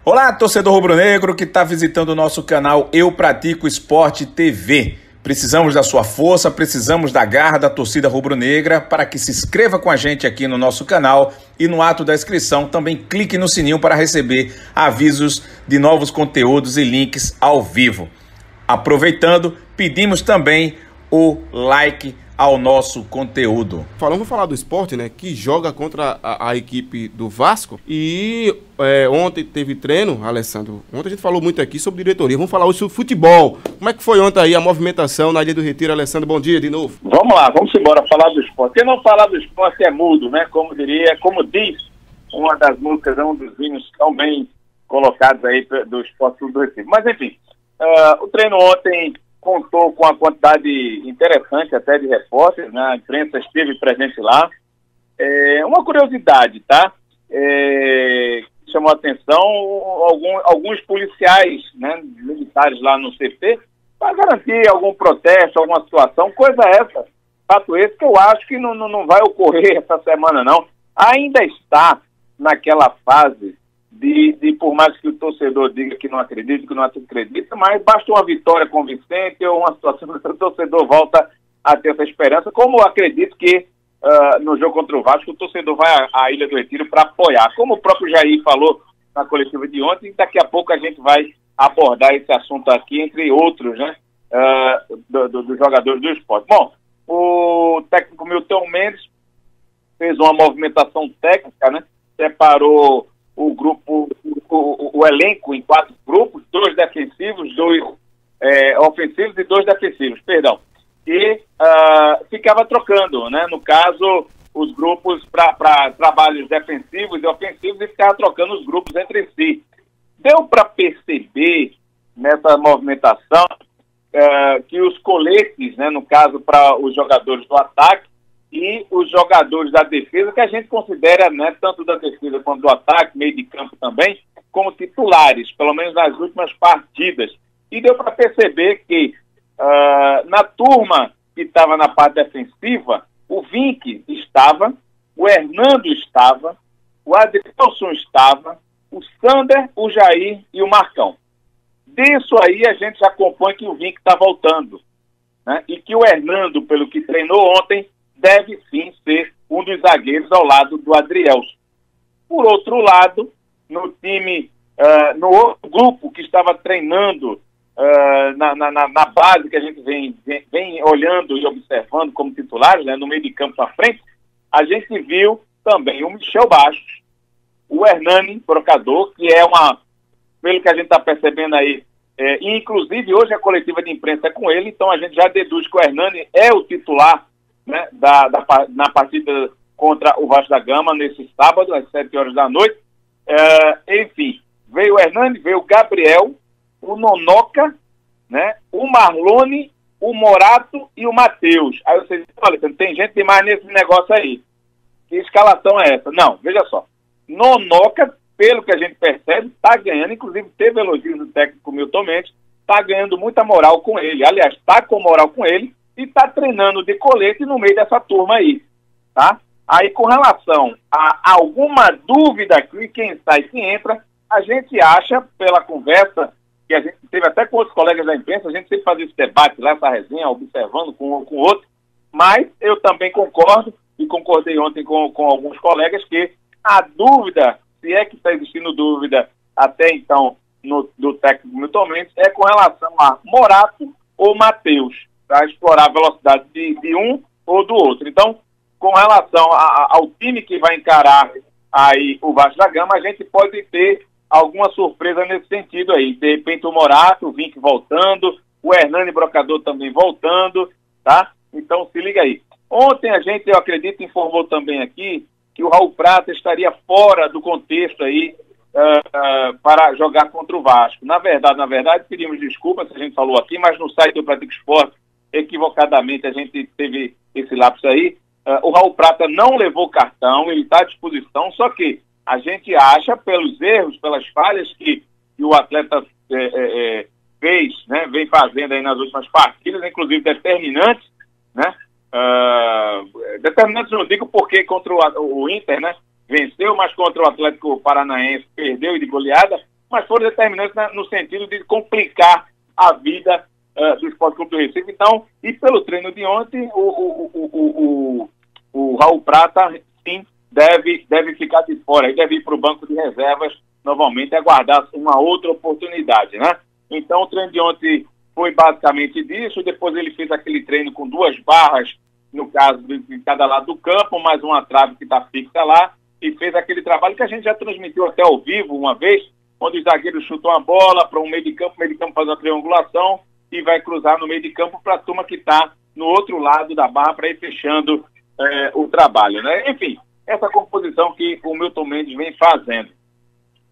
Olá, torcedor rubro-negro que está visitando o nosso canal Eu Pratico Esporte TV. Precisamos da sua força, precisamos da garra da torcida rubro-negra para que se inscreva com a gente aqui no nosso canal e no ato da inscrição também clique no sininho para receber avisos de novos conteúdos e links ao vivo. Aproveitando, pedimos também o like ao nosso conteúdo. Vamos falar do Sport, né, que joga contra a equipe do Vasco e ontem teve treino, Alessandro. Ontem a gente falou muito aqui sobre diretoria, vamos falar hoje sobre futebol. Como é que foi ontem aí a movimentação na Ilha do Retiro, Alessandro? Bom dia de novo. Vamos lá, vamos embora falar do esporte. Quem não falar do esporte é mudo, né, como diz uma das músicas, um dos hinos tão bem colocados aí do Esporte do Retiro. Mas enfim, o treino ontem contou com a quantidade interessante até de repórteres, né? A imprensa esteve presente lá. Uma curiosidade, tá? Chamou a atenção alguns policiais, né, militares lá no CT, para garantir algum protesto, alguma situação, coisa essa, fato esse que eu acho que não vai ocorrer essa semana, não. Ainda está naquela fase de por mais que o torcedor diga que não acredita, mas basta uma vitória convincente ou uma situação que o torcedor volta a ter essa esperança, como eu acredito que no jogo contra o Vasco o torcedor vai à Ilha do Retiro para apoiar, como o próprio Jair falou na coletiva de ontem, e daqui a pouco a gente vai abordar esse assunto aqui, entre outros, né, dos jogadores do esporte. Bom, o técnico Milton Mendes fez uma movimentação técnica, né, separou o grupo, o elenco em 4 grupos, 2 defensivos, 2 ofensivos e 2 defensivos, perdão. E ficava trocando, né? No caso, os grupos para trabalhos defensivos e ofensivos, e ficava trocando os grupos entre si. Deu para perceber nessa movimentação que os coletes, né, no caso para os jogadores do ataque, e os jogadores da defesa, que a gente considera, né, tanto da defesa quanto do ataque, meio de campo também, como titulares, pelo menos nas últimas partidas. E deu para perceber que na turma que estava na parte defensiva, o Vink estava, o Hernando estava, o Adrielson estava, o Sander, o Jair e o Marcão. Disso aí a gente já compõe que o Vink está voltando, né, e que o Hernando, pelo que treinou ontem, deve sim ser um dos zagueiros ao lado do Adrielson. Por outro lado, no time, no outro grupo que estava treinando na base que a gente vem olhando e observando como titulares, né, no meio de campo à frente, a gente viu também o Michel Bastos, o Hernani Brocador, que é pelo que a gente está percebendo aí, e inclusive hoje a coletiva de imprensa é com ele, então a gente já deduz que o Hernani é o titular, né, na partida contra o Vasco da Gama, nesse sábado, às 7 horas da noite. Enfim, veio o Hernani, veio o Gabriel, o Nonoca, né, o Marlone, o Morato e o Matheus. Aí você diz, olha, tem gente demais nesse negócio aí. Que escalação é essa? Não, veja só. Nonoca, pelo que a gente percebe, está ganhando, inclusive teve elogios do técnico Milton Mendes, está ganhando muita moral com ele. Aliás, está com moral com ele, e está treinando de colete no meio dessa turma aí, tá? Aí, com relação a alguma dúvida aqui, quem sai e quem entra, a gente acha, pela conversa que a gente teve até com outros colegas da imprensa, a gente sempre faz esse debate lá, essa resenha, observando com o outro, mas eu também concordo, e concordei ontem com alguns colegas, que a dúvida, se é que está existindo dúvida até então do técnico Milton Mendes, é com relação a Morato ou Matheus, para explorar a velocidade de um ou do outro. Então, com relação ao time que vai encarar aí o Vasco da Gama, a gente pode ter alguma surpresa nesse sentido aí. De repente o Morato, o Vink voltando, o Hernani Brocador também voltando, tá? Então se liga aí. Ontem a gente, eu acredito, informou também aqui que o Raul Prata estaria fora do contexto aí para jogar contra o Vasco. Na verdade, pedimos desculpas se a gente falou aqui, mas no site do Pratico Esporte, equivocadamente, a gente teve esse lapso aí. O Raul Prata não levou cartão, ele está à disposição, só que a gente acha, pelos erros, pelas falhas que o atleta fez, né, vem fazendo aí nas últimas partidas, inclusive determinantes, né? Determinantes não digo porque contra o Inter, né, venceu, mas contra o Atlético Paranaense perdeu e de goleada. mas foram determinantes no sentido de complicar a vida do Sport Clube do Recife. Então, e pelo treino de ontem, o Raul Prata, sim, deve ficar de fora, e deve ir para o banco de reservas novamente, aguardar uma outra oportunidade, né? Então, o treino de ontem foi basicamente disso. Depois ele fez aquele treino com 2 barras, no caso de cada lado do campo, mais uma trave que está fixa lá, e fez aquele trabalho que a gente já transmitiu até ao vivo uma vez, onde os zagueiros chutam a bola para um meio de campo faz uma triangulação e vai cruzar no meio de campo para a turma que está no outro lado da barra para ir fechando o trabalho, né? Enfim, essa composição que o Milton Mendes vem fazendo.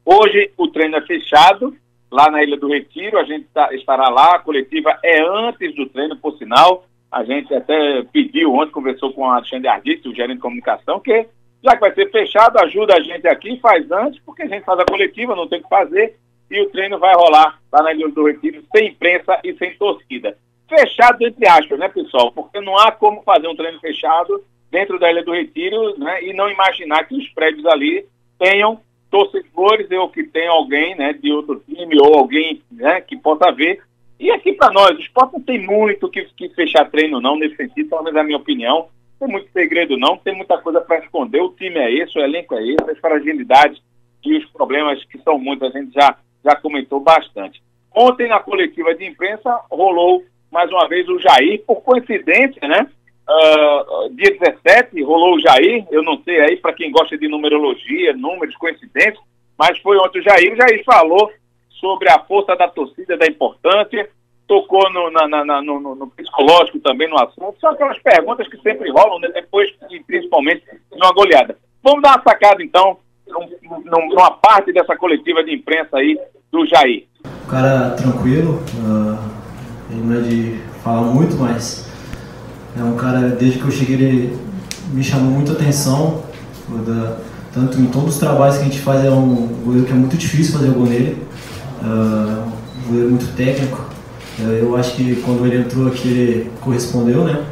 Hoje o treino é fechado, lá na Ilha do Retiro, a gente estará lá, a coletiva é antes do treino, por sinal. A gente até pediu ontem, conversou com o Alexandre Arditi, o gerente de comunicação, que já que vai ser fechado, ajuda a gente aqui, faz antes, porque a gente faz a coletiva, não tem o que fazer, e o treino vai rolar lá na Ilha do Retiro, sem imprensa e sem torcida. Fechado entre aspas, né, pessoal? Porque não há como fazer um treino fechado dentro da Ilha do Retiro, né, e não imaginar que os prédios ali tenham torcedores ou que tenha alguém, né, de outro time ou alguém, né, que possa ver. E aqui para nós, o Sport não tem muito que fechar treino não, nesse sentido, pelo menos é a minha opinião. Não tem muito segredo não, tem muita coisa para esconder. O time é esse, o elenco é esse, as fragilidades e os problemas que são muitos, a gente já comentou bastante. Ontem na coletiva de imprensa rolou mais uma vez o Jair, por coincidência, né? Dia 17 rolou o Jair, eu não sei aí para quem gosta de numerologia, números, coincidências, mas foi ontem o Jair falou sobre a força da torcida, da importância, tocou no psicológico também no assunto, são aquelas perguntas que sempre rolam, né, depois, e principalmente, numa goleada. Vamos dar uma sacada então, numa parte dessa coletiva de imprensa aí do Jair. Um cara tranquilo, ele não é de falar muito, mas é um cara, desde que eu cheguei, ele me chamou muita atenção, tanto em todos os trabalhos que a gente faz, é um goleiro que é muito difícil fazer o gol nele, um goleiro muito técnico. Eu acho que quando ele entrou aqui, ele correspondeu, né?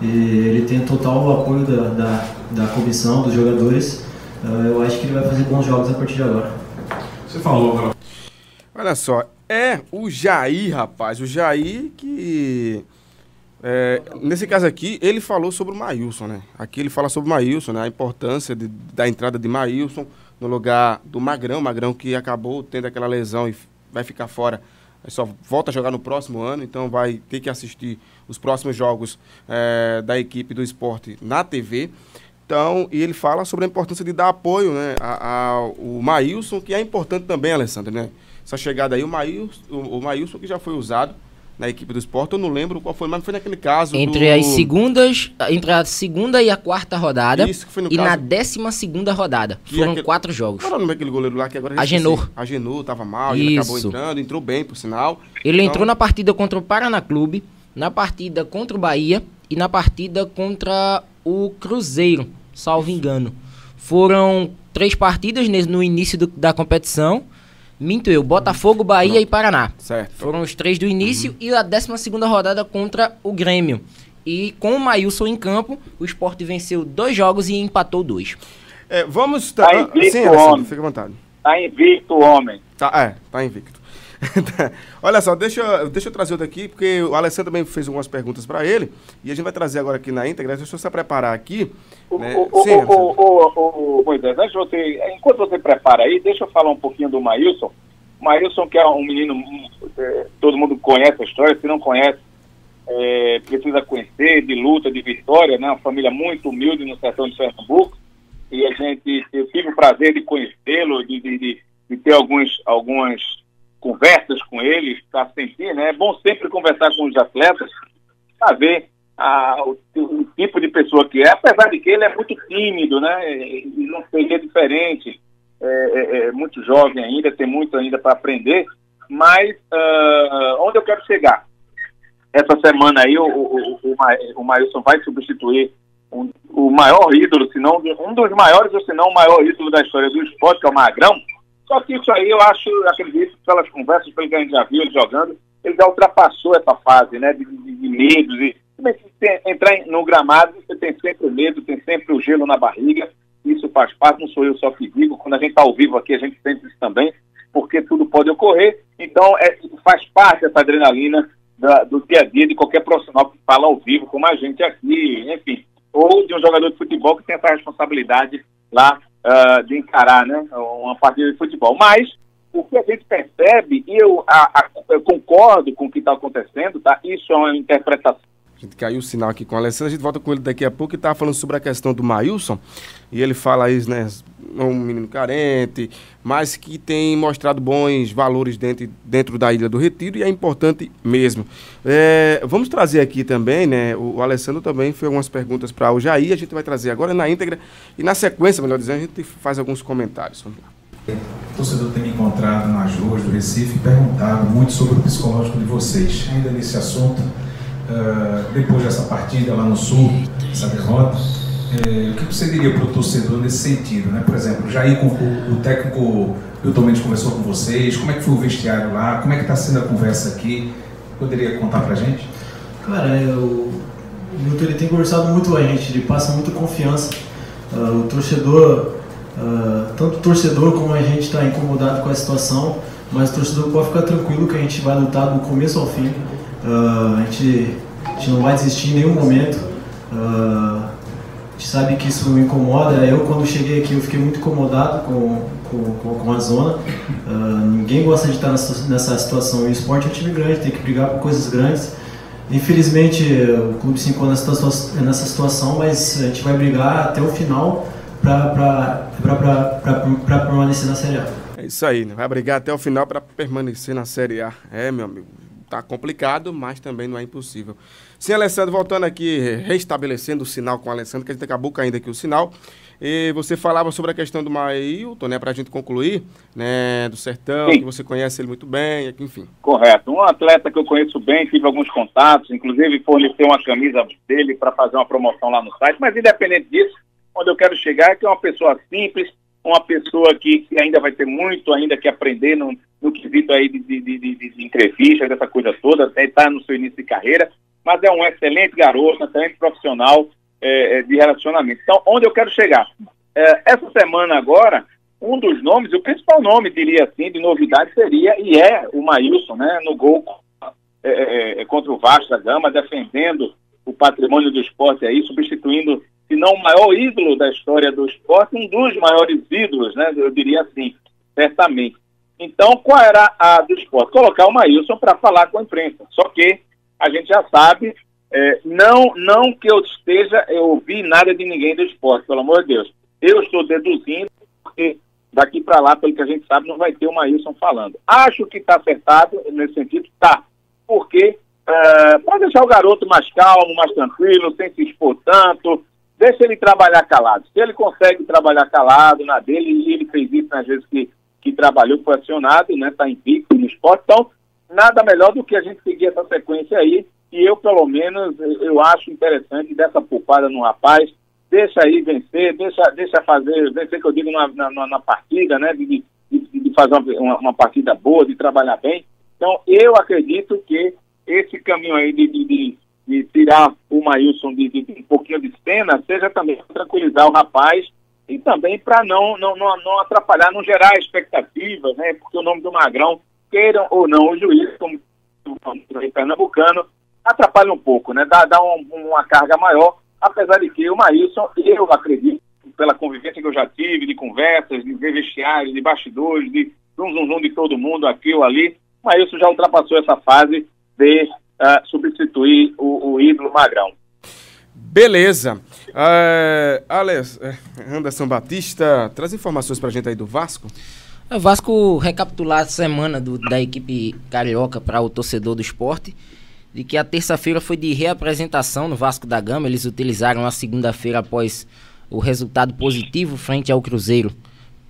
E ele tem total o apoio da comissão, dos jogadores. Eu acho que ele vai fazer bons jogos a partir de agora. Você falou, olha só, é o Jair, rapaz, o Jair que... nesse caso aqui, ele falou sobre o Maílson, né? Aqui ele fala sobre o Maílson, né? A importância da entrada de Maílson no lugar do Magrão que acabou tendo aquela lesão e vai ficar fora. Só volta a jogar no próximo ano, então vai ter que assistir os próximos jogos da equipe do Sport na TV. Então, e ele fala sobre a importância de dar apoio, né, ao Maílson, que é importante também, Alessandro, né? Essa chegada aí, o Maílson que já foi usado na equipe do Sport, eu não lembro qual foi, mas foi naquele caso entre a segunda e a quarta rodada. Isso, que foi no e caso... na 12ª rodada. Foram 4 jogos. Qual era o nome daquele goleiro lá que agora... Agenor. Agenor, tava mal, ele acabou entrou bem, por sinal. Ele entrou na partida contra o Paraná Clube, na partida contra o Bahia e na partida contra o Cruzeiro, salvo engano. Foram 3 partidas no início da competição. Minto eu, Botafogo, Bahia e Paraná. Certo. Foram os 3 do início e a 12ª rodada contra o Grêmio. E com o Maílson em campo, o Sport venceu 2 jogos e empatou 2. Vamos... Tá invicto, sim, homem. Fica à vontade. Tá invicto, homem. Tá invicto. Olha só, deixa eu trazer outro aqui, porque o Alessandro também fez algumas perguntas para ele, e a gente vai trazer agora aqui na íntegra. Deixa eu só preparar aqui. Moisés, enquanto você prepara aí, deixa eu falar um pouquinho do Maílson. O Maílson, que é um menino, todo mundo conhece a história, se não conhece, precisa conhecer, de luta, de vitória, né? Uma família muito humilde no sertão de Pernambuco, e eu tive o prazer de conhecê-lo, de ter algumas conversas com ele, para sentir, né? É bom sempre conversar com os atletas, para ver o tipo de pessoa que é, apesar de que ele é muito tímido, né? E não seria diferente, muito jovem ainda, tem muito ainda para aprender, mas onde eu quero chegar? Essa semana aí o Maílson vai substituir o maior ídolo, se não um dos maiores, ou se não o maior ídolo da história do esporte, que é o Magrão. Só que isso aí eu acredito, pelas conversas, pelo que a gente já viu ele jogando, ele já ultrapassou essa fase, né, de medos. E entrar no gramado, você tem sempre o medo, tem sempre o gelo na barriga, isso faz parte, não sou eu só que digo, quando a gente está ao vivo aqui, a gente sente isso também. porque tudo pode ocorrer. Então, faz parte dessa adrenalina do dia a dia de qualquer profissional que fala ao vivo, como a gente aqui, enfim, ou de um jogador de futebol que tem essa responsabilidade lá de encarar, né, uma partida de futebol. Mas o que a gente percebe, e eu concordo com o que está acontecendo, tá? Isso é uma interpretação. A gente caiu o sinal aqui com o Alessandro, a gente volta com ele daqui a pouco e estava falando sobre a questão do Maílson, e ele fala aí, né, um menino carente, mas que tem mostrado bons valores dentro da Ilha do Retiro, e é importante mesmo. Vamos trazer aqui também, né, o Alessandro também fez algumas perguntas para o Jair, a gente vai trazer agora na íntegra, e na sequência, melhor dizendo, a gente faz alguns comentários. Vamos lá. O torcedor tem me encontrado nas ruas do Recife e perguntado muito sobre o psicológico de vocês. Ainda nesse assunto, depois dessa partida lá no Sul, essa derrota, o que você diria para o torcedor nesse sentido, né? Por exemplo, Jair, o técnico Milton Mendes conversou com vocês, como é que foi o vestiário lá, como é que está sendo a conversa aqui? Poderia contar para a gente? Cara, o Milton ele tem conversado muito com a gente, ele passa muita confiança. O torcedor, tanto o torcedor como a gente está incomodado com a situação, mas o torcedor pode ficar tranquilo que a gente vai lutar do começo ao fim. A gente não vai desistir em nenhum momento. A gente sabe que isso me incomoda. Eu, quando cheguei aqui, eu fiquei muito incomodado com a zona. Ninguém gosta de estar nessa situação. O esporte é um time grande, tem que brigar por coisas grandes. Infelizmente, o clube se encontra nessa situação, mas a gente vai brigar até o final para permanecer na Série A. É isso aí, né? Vai brigar até o final para permanecer na Série A. Meu amigo. Tá complicado, mas também não é impossível. Sim, Alessandro, voltando aqui, restabelecendo o sinal com o Alessandro, que a gente acabou caindo aqui o sinal. E você falava sobre a questão do Maílson, né, pra gente concluir, né, do Sertão, Sim. Que você conhece ele muito bem, enfim. Correto. Um atleta que eu conheço bem, tive alguns contatos, inclusive forneceu uma camisa dele para fazer uma promoção lá no site, mas independente disso, onde eu quero chegar é que é uma pessoa simples, uma pessoa que ainda vai ter muito ainda que aprender no quesito aí de entrevista, dessa coisa toda, está no seu início de carreira, mas é um excelente garoto, um excelente profissional de relacionamento. Então, onde eu quero chegar? Essa semana agora, um dos nomes, o principal nome, diria assim, de novidade seria, e é o Maílson, né, no gol contra o Vasco da Gama, defendendo o patrimônio do esporte aí, substituindo, se não o maior ídolo da história do esporte, um dos maiores ídolos, né, eu diria assim, certamente. Então, qual era a do esporte? Colocar o Maílson para falar com a imprensa. Só que a gente já sabe, não que eu ouvi nada de ninguém do esporte, pelo amor de Deus. Eu estou deduzindo, porque daqui para lá, pelo que a gente sabe, não vai ter o Maílson falando. Acho que está acertado nesse sentido, tá. Porque pode deixar o garoto mais calmo, mais tranquilo, sem se expor tanto, deixa ele trabalhar calado. Se ele consegue trabalhar calado na dele, e ele fez isso nas vezes que trabalhou, foi acionado, né, está invicto no esporte, então nada melhor do que a gente seguir essa sequência aí, e eu, pelo menos, eu acho interessante dessa poupada no rapaz, deixa aí vencer, deixa fazer, vencer que eu digo na partida, né, de fazer uma partida boa, de trabalhar bem. Então, eu acredito que esse caminho aí de tirar o Maílson de um pouquinho de cena, seja também para tranquilizar o rapaz e também para não atrapalhar, não gerar expectativas, né? Porque o nome do Magrão, queiram ou não, o juiz, como o pernambucano, atrapalha um pouco, né? Dá uma carga maior, apesar de que o Maílson, eu acredito, pela convivência que eu já tive, de conversas, de ver vestiários, de bastidores, de zum de todo mundo aqui ou ali, o Maílson já ultrapassou essa fase de substituir o ídolo Magrão. Beleza. Anderson Batista, traz informações pra gente aí do Vasco. O Vasco recapitular a semana da equipe carioca para o torcedor do esporte, de que a terça-feira foi de reapresentação no Vasco da Gama. Eles utilizaram a segunda-feira após o resultado positivo frente ao Cruzeiro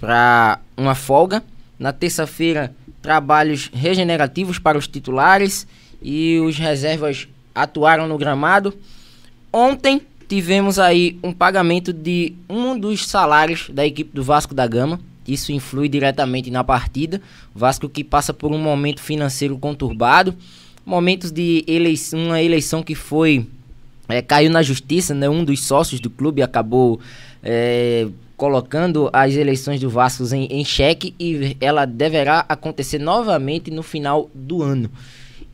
para uma folga. Na terça-feira, trabalhos regenerativos para os titulares e os reservas atuaram no gramado. Ontem tivemos aí um pagamento de um dos salários da equipe do Vasco da Gama. Isso influi diretamente na partida. O Vasco que passa por um momento financeiro conturbado, momentos de uma eleição que foi caiu na justiça, né? Um dos sócios do clube acabou colocando as eleições do Vasco em xeque, e ela deverá acontecer novamente no final do ano.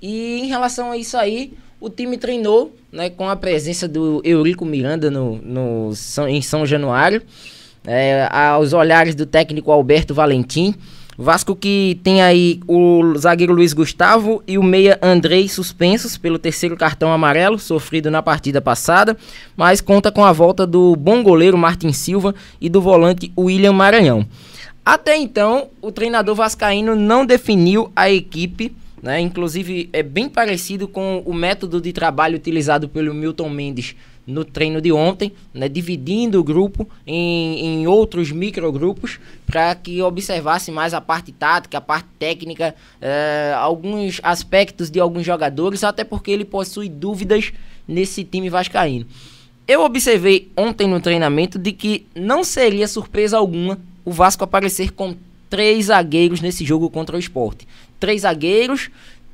E em relação a isso aí, o time treinou, né, com a presença do Eurico Miranda em São Januário, aos olhares do técnico Alberto Valentim. Vasco que tem aí o zagueiro Luiz Gustavo e o meia Andrei suspensos pelo terceiro cartão amarelo sofrido na partida passada, mas conta com a volta do bom goleiro Martin Silva e do volante William Maranhão. Até então, o treinador vascaíno não definiu a equipe, né? Inclusive é bem parecido com o método de trabalho utilizado pelo Milton Mendes no treino de ontem, né, dividindo o grupo em outros microgrupos para que observasse mais a parte tática, a parte técnica, alguns aspectos de alguns jogadores, até porque ele possui dúvidas nesse time vascaíno. Eu observei ontem no treinamento de que não seria surpresa alguma o Vasco aparecer com 3 zagueiros nesse jogo contra o Sport. 3 zagueiros,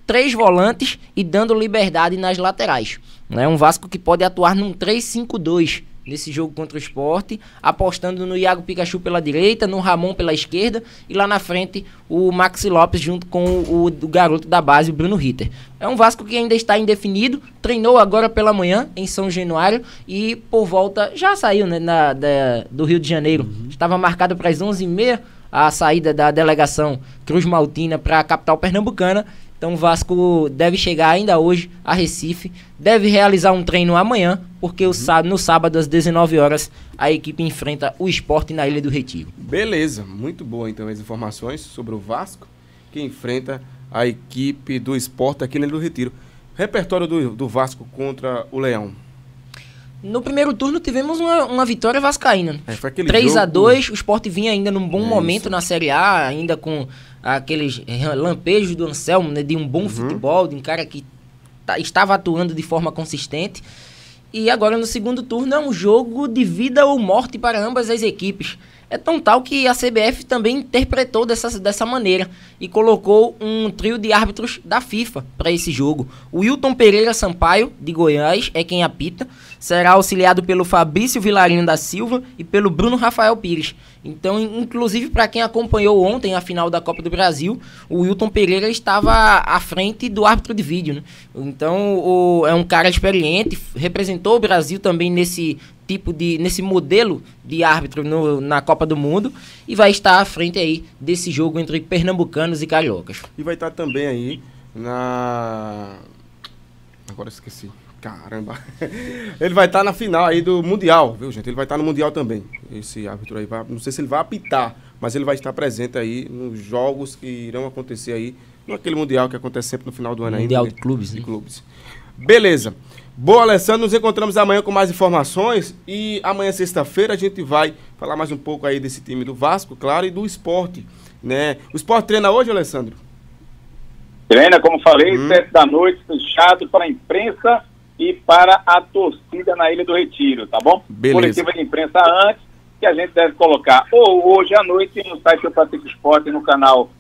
3 volantes e dando liberdade nas laterais. É um Vasco que pode atuar num 3-5-2 nesse jogo contra o Sport, apostando no Iago Pikachu pela direita, no Ramon pela esquerda e lá na frente o Maxi Lopes junto com o garoto da base, o Bruno Ritter. É um Vasco que ainda está indefinido, treinou agora pela manhã em São Januário e por volta, já saiu, né, do Rio de Janeiro. Estava marcado para as 11h30 a saída da delegação Cruz Maltina para a capital pernambucana. Então o Vasco deve chegar ainda hoje a Recife, deve realizar um treino amanhã, porque no sábado às 19 horas a equipe enfrenta o Sport na Ilha do Retiro. Beleza, muito boa então as informações sobre o Vasco, que enfrenta a equipe do Sport aqui na Ilha do Retiro. Repertório do Vasco contra o Leão. No primeiro turno tivemos uma vitória vascaína. Foi aquele 3-2, o Sport vinha ainda num bom momento na Série A, ainda com aqueles lampejos do Anselmo, né, de um bom futebol, de um cara que estava atuando de forma consistente. E agora no segundo turno é um jogo de vida ou morte para ambas as equipes. É tão tal que a CBF também interpretou dessa maneira e colocou um trio de árbitros da FIFA para esse jogo. O Wilton Pereira Sampaio, de Goiás, é quem apita. Será auxiliado pelo Fabrício Vilarinho da Silva e pelo Bruno Rafael Pires. Então, inclusive para quem acompanhou ontem a final da Copa do Brasil, o Wilton Pereira estava à frente do árbitro de vídeo, né? Então, é um cara experiente, representou o Brasil também nesse modelo de árbitro na Copa do Mundo e vai estar à frente aí desse jogo entre pernambucanos e cariocas. E vai estar também aí agora esqueci. Caramba. Ele vai estar na final aí do Mundial, viu, gente? Ele vai estar no Mundial também. Esse árbitro aí, não sei se ele vai apitar, mas ele vai estar presente aí nos jogos que irão acontecer aí, naquele Mundial que acontece sempre no final do ano Mundial ainda. de clubes, né? De clubes. Beleza. Boa, Alessandro, nos encontramos amanhã com mais informações e amanhã, sexta-feira, a gente vai falar mais um pouco aí desse time do Vasco, claro, e do Sport, né? O Sport treina hoje, Alessandro? Treina, como falei, 7 da noite, fechado para a imprensa e para a torcida na Ilha do Retiro, tá bom? Beleza. Coletiva de imprensa antes, que a gente deve colocar ou hoje à noite no site Eu Pratico Esporte, no canal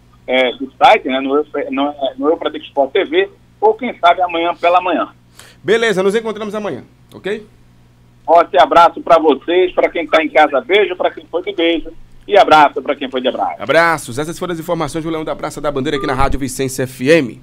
do site, né, no Eu Pratico Esporte TV, ou quem sabe amanhã pela manhã. Beleza, nos encontramos amanhã, ok? Forte abraço para vocês, para quem está em casa, beijo, para quem foi de beijo, e abraço para quem foi de abraço. Abraços, essas foram as informações do Leão da Praça da Bandeira aqui na Rádio Vicência FM.